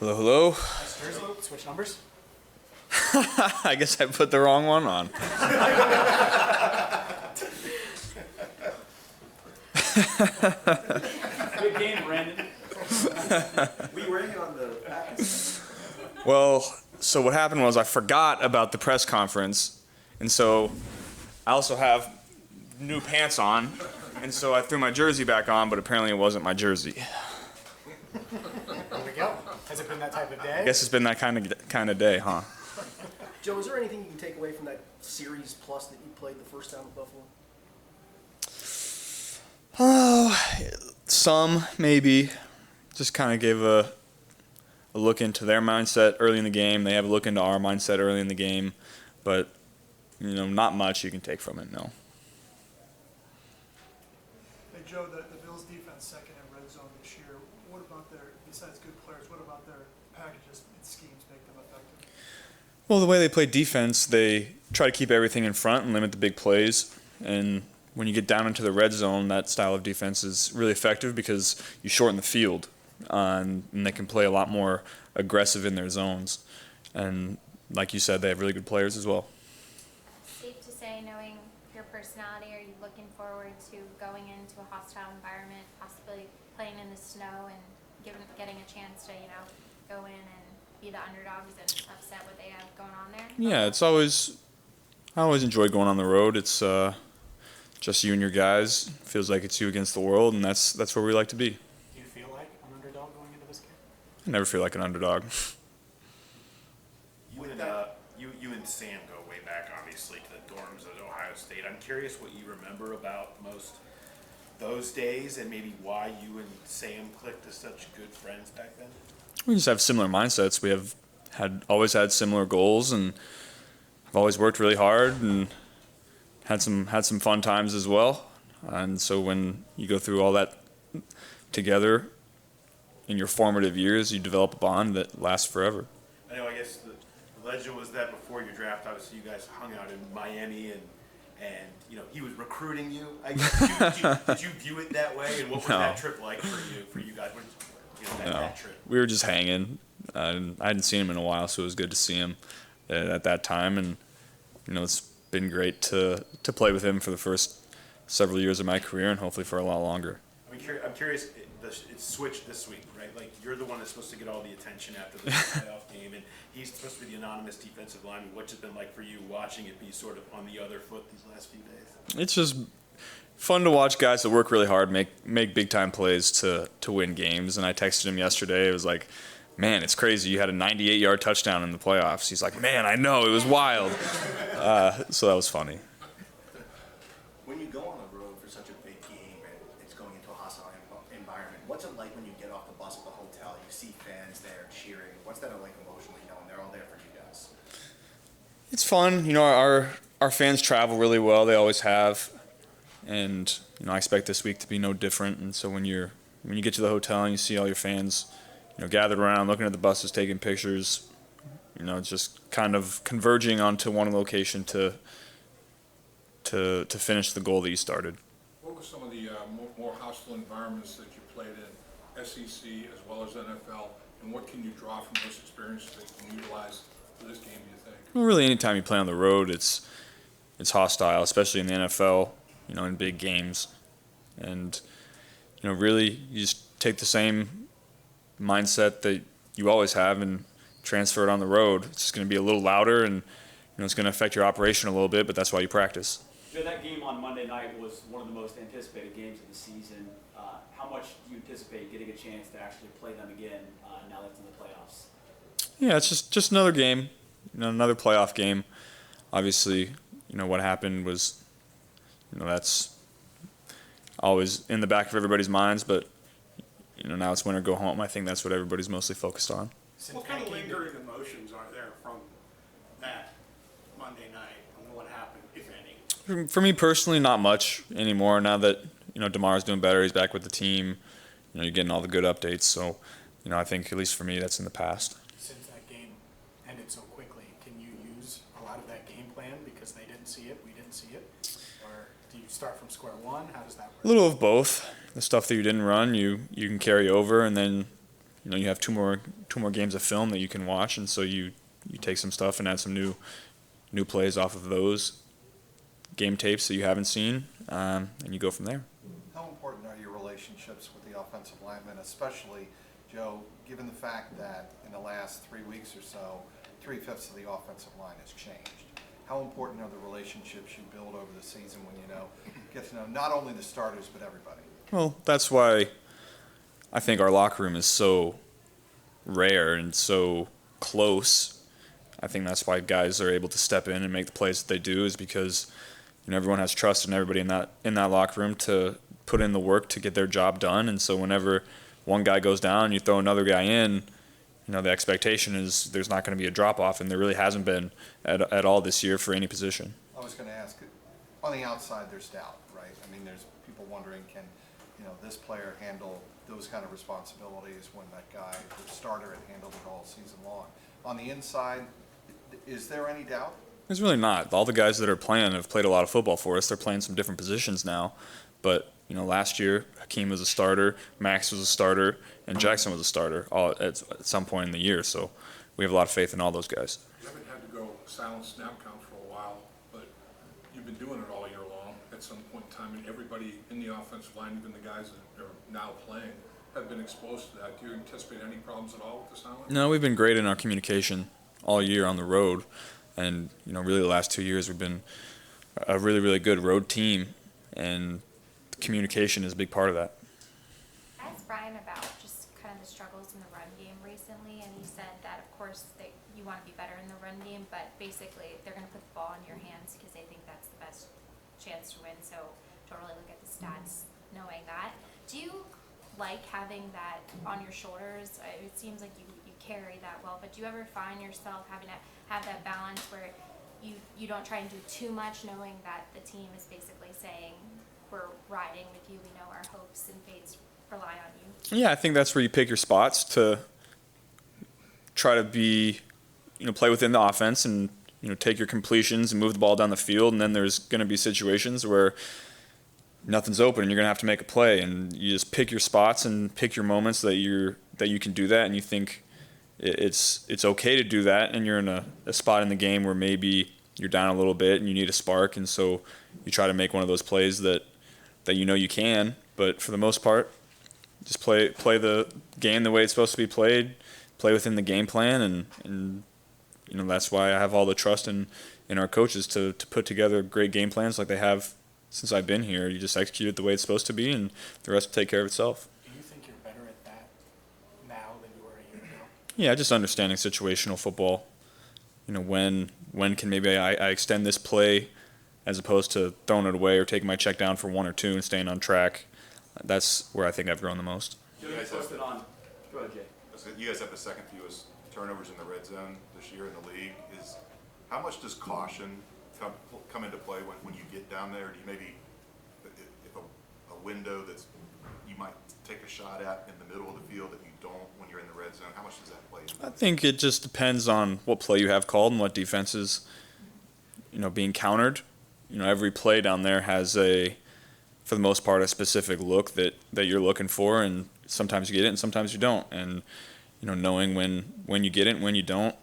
Hello, hello. Nice jersey. Switch numbers. I guess I put the wrong one on. Good game, Brandon. We were in on the Packers. Well, so what happened was I forgot about the press conference, and so I also have new pants on, and so I threw my jersey back on, but apparently it wasn't my jersey. There we go. Has it been that type of day? I guess it's been that kind of day, huh? Joe, is there anything you can take away from that series plus that you played the first time with Buffalo? Oh, some maybe. Just kind of gave a look into their mindset early in the game. They have a look into our mindset early in the game, but not much you can take from it. No. Hey Joe, the Bills defense second in red zone this year. What about besides good players, what about their packages and schemes make them effective? Well, the way they play defense, they try to keep everything in front and limit the big plays. And when you get down into the red zone, that style of defense is really effective because you shorten the field, and they can play a lot more aggressive in their zones. And like you said, they have really good players as well. Safe to say, knowing your personality, are you looking forward to going into a hostile environment, possibly playing in the snow and getting a chance to, go in and be the underdogs and upset what they have going on there? Yeah, I always enjoy going on the road. It's just you and your guys. Feels like it's you against the world, and that's where we like to be. Do you feel like an underdog going into this game? I never feel like an underdog. You and Sam go way back, obviously, to the dorms at Ohio State. I'm curious what you remember about most those days and maybe why you and Sam clicked as such good friends back then. We just have similar mindsets. We have always had similar goals, and I've always worked really hard and had some fun times as well. And so when you go through all that together in your formative years, you develop a bond that lasts forever. I know, I guess the legend was that before your draft, obviously you guys hung out in Miami and he was recruiting you. I guess did you view it that way? And what was that trip like for you guys? That trip? We were just hanging. I hadn't seen him in a while, so it was good to see him at that time. And it's been great to play with him for the first several years of my career, and hopefully for a lot longer. I'm curious. It's switched this week, right? Like you're the one that's supposed to get all the attention after the playoff game, and he's supposed to be the anonymous defensive lineman. What's it been like for you watching it be sort of on the other foot these last few days? It's just fun to watch guys that work really hard make big time plays to win games. And I texted him yesterday. It was like, man, it's crazy. You had a 98-yard touchdown in the playoffs. He's like, man, I know, it was wild. So that was funny. When you go on the road for such a big game and it's going into a hostile environment, what's it like when you get off the bus at the hotel, you see fans there cheering? What's that like emotionally knowing they're all there for you guys? It's fun. Our fans travel really well. They always have. And I expect this week to be no different. And so when you get to the hotel and you see all your fans, gathered around, looking at the buses, taking pictures, it's just kind of converging onto one location to finish the goal that you started. What were some of the more hostile environments that you played in, SEC as well as NFL, and what can you draw from those experiences that you can utilize for this game, do you think? Well, really, anytime you play on the road, it's hostile, especially in the NFL, in big games. And, really, you just take the same mindset that you always have and transfer it on the road. It's just going to be a little louder, and it's going to affect your operation a little bit, but that's why you practice. Joe, that game on Monday night was one of the most anticipated games of the season. How much do you anticipate getting a chance to actually play them again now that it's in the playoffs? Yeah, it's just another game, another playoff game. Obviously, what happened was, that's always in the back of everybody's minds, but now it's win or go home. I think that's what everybody's mostly focused on. What kind of lingering emotions are there from that Monday night and what happened, if any? For me personally, not much anymore. Now that DeMar's doing better, he's back with the team. You're getting all the good updates. So, I think at least for me, that's in the past. Since that game ended so quickly, can you use a lot of that game plan because they didn't see it, we didn't see it? Or do you start from square one? How does that work? A little of both. The stuff that you didn't run, you can carry over, and then you have two more games of film that you can watch, and so you take some stuff and add some new plays off of those game tapes that you haven't seen, and you go from there. How important are your relationships with the offensive linemen, especially, Joe, given the fact that in the last 3 weeks or so, 3/5 of the offensive line has changed? How important are the relationships you build over the season when get to know not only the starters but everybody? Well, that's why I think our locker room is so rare and so close. I think that's why guys are able to step in and make the plays that they do, is because everyone has trust in everybody in that locker room to put in the work to get their job done. And so whenever one guy goes down, you throw another guy in, the expectation is there's not going to be a drop-off, and there really hasn't been at all this year for any position. I was going to ask, on the outside there's doubt, right? I mean, there's people wondering, can this player handle those kind of responsibilities when that guy, the starter, had handled it all season long? On the inside, is there any doubt? There's really not. All the guys that are playing have played a lot of football for us. They're playing some different positions now. But, last year, Hakeem was a starter, Max was a starter, and Jackson was a starter all at some point in the year. So we have a lot of faith in all those guys. You haven't had to go silent snap count for a while, but you've been doing it all year long at some point in time, and everybody in the offensive line, even the guys that are now playing, have been exposed to that. Do you anticipate any problems at all with the silent? No, we've been great in our communication all year on the road. And, really the last 2 years we've been a really, really good road team, and communication is a big part of that. I asked Brian about just kind of the struggles in the run game recently, and he said that, of course, you want to be better in the run game, but basically they're going to put the ball in your hands because they think that's the best chance to win. So don't really look at the stats knowing that. Do you like having that on your shoulders? It seems like you carry that well, but do you ever find yourself having to have that balance where you don't try and do too much, knowing that the team is basically saying, we're riding with you, we know our hopes and fates rely on you? Yeah, I think that's where you pick your spots to try to be, play within the offense and, take your completions and move the ball down the field. And then there's going to be situations where nothing's open and you're going to have to make a play, and you just pick your spots and pick your moments that you can do that, and you think it's okay to do that, and you're in a spot in the game where maybe you're down a little bit and you need a spark, and so you try to make one of those plays that you can. But for the most part, just play the game the way it's supposed to be played, play within the game plan, and that's why I have all the trust in our coaches to put together great game plans like they have since I've been here. You just execute it the way it's supposed to be, and the rest will take care of itself. Do you think you're better at that now than you were a year ago? Yeah, just understanding situational football. When can maybe I extend this play as opposed to throwing it away or taking my check down for 1 or 2 and staying on track. That's where I think I've grown the most. Joe, you posted on. Go ahead, Jay. You guys have the second fewest turnovers in the red zone this year in the league. How much does caution come into play when you get down there? Do you maybe, if a window that's you might take a shot at in the middle of the field that you don't when you're in the red zone, how much does that play into? I think it just depends on what play you have called and what defense is, being countered. Every play down there has for the most part, a specific look that you're looking for, and sometimes you get it and sometimes you don't. And, knowing when you get it and when you don't,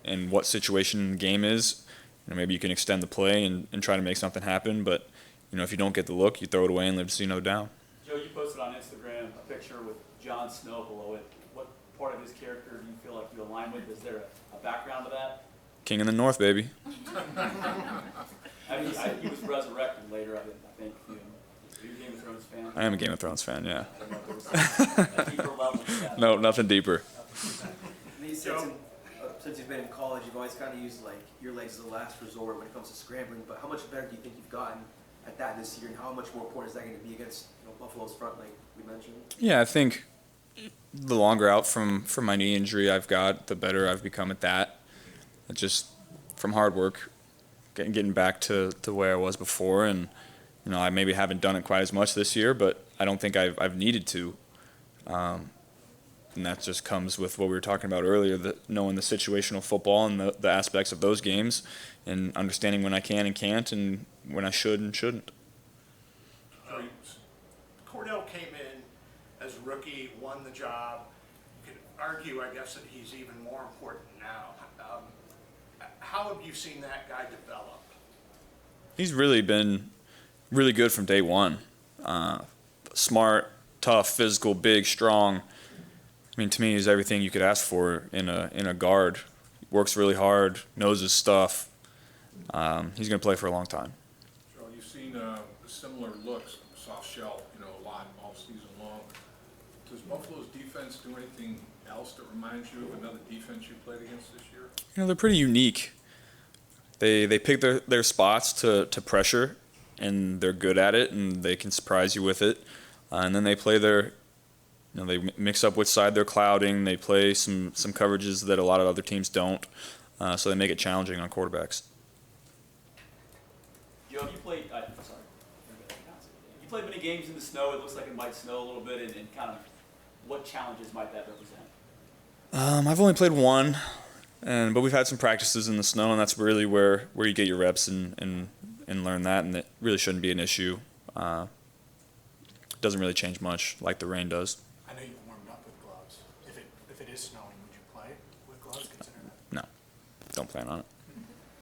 and what situation the game is, maybe you can extend the play and try to make something happen. But, if you don't get the look, you throw it away and live to see another down. Joe, you posted on Instagram a picture with Jon Snow below it. What part of his character do you feel like you align with? Is there a background to that? King in the North, baby. I mean, he was resurrected later, I think. Are you a Game of Thrones fan? I am a Game of Thrones fan, yeah. I don't know if there was a deeper level to that. No, nothing deeper. Since you've been in college, you've always kind of used your legs as a last resort when it comes to scrambling. But how much better do you think you've gotten at that this year, and how much more important is that going to be against Buffalo's front, like we mentioned? Yeah, I think the longer out from my knee injury I've got, the better I've become at that. Just from hard work, getting back to where I was before, and I maybe haven't done it quite as much this year, but I don't think I've needed to. And that just comes with what we were talking about earlier, knowing the situational football and the aspects of those games, and understanding when I can and can't, and when I should and shouldn't. Cordell came in as rookie, won the job. You could argue, I guess, that he's even more important now. How have you seen that guy develop? He's really been really good from day one. Smart, tough, physical, big, strong. I mean, to me, he's everything you could ask for in a guard. Works really hard, knows his stuff. He's going to play for a long time. Joe, you've seen similar looks, soft shell, a lot all season long. Does Buffalo's defense do anything else that reminds you of another defense you played against this year? They're pretty unique. They pick their spots to pressure, and they're good at it, and they can surprise you with it. And then they play they mix up which side they're clouding. They play some coverages that a lot of other teams don't, so they make it challenging on quarterbacks. Joe, have you played, you played many games in the snow. It looks like it might snow a little bit, and kind of what challenges might that represent? I've only played one, but we've had some practices in the snow, and that's really where you get your reps and learn that, and it really shouldn't be an issue. Doesn't really change much like the rain does. I know you've warmed up with gloves. If it is snowing, would you play with gloves, considering that? No, don't plan on it.